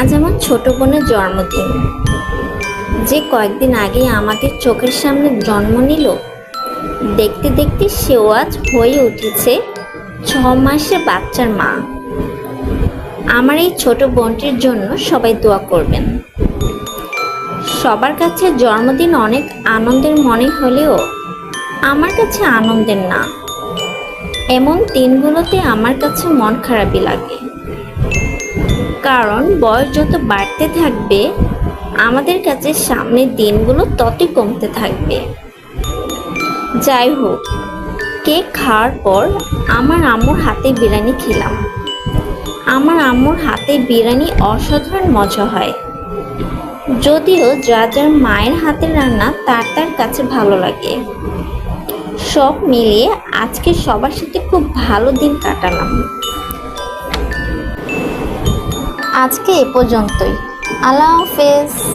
আজ আমার ছোট বোনের জন্মদিন, যে কয়েকদিন আগে আমাদের চোখের সামনে জন্ম নিল। দেখতে দেখতে সেও আজ হয়ে উঠেছে 6 মাসের বাচ্চার মা। আমার এই ছোট বোনটির জন্য সবাই দোয়া করবেন। সবার কাছে জন্মদিন অনেক আনন্দের মনে হলেও আমার কাছে আনন্দের না। এমন দিনগুলোতে আমার কাছে মন খারাপই লাগে, কারণ বয়স যত বাড়তে থাকবে আমাদের কাছে সামনের দিনগুলো ততই কমতে থাকবে। যাই হোক, কেক খাওয়ার পর আমার আম্মুর হাতে বিরিয়ানি খেলাম। আমার আম্মুর হাতে বিরিয়ানি অসাধারণ মজা হয়, যদিও যার যার মায়ের হাতের রান্না তার তার কাছে ভালো লাগে। সব মিলিয়ে আজকে সবার সাথে খুব ভালো দিন কাটালাম। আজকে এ পর্যন্তই। আল্লাহ হাফেজ।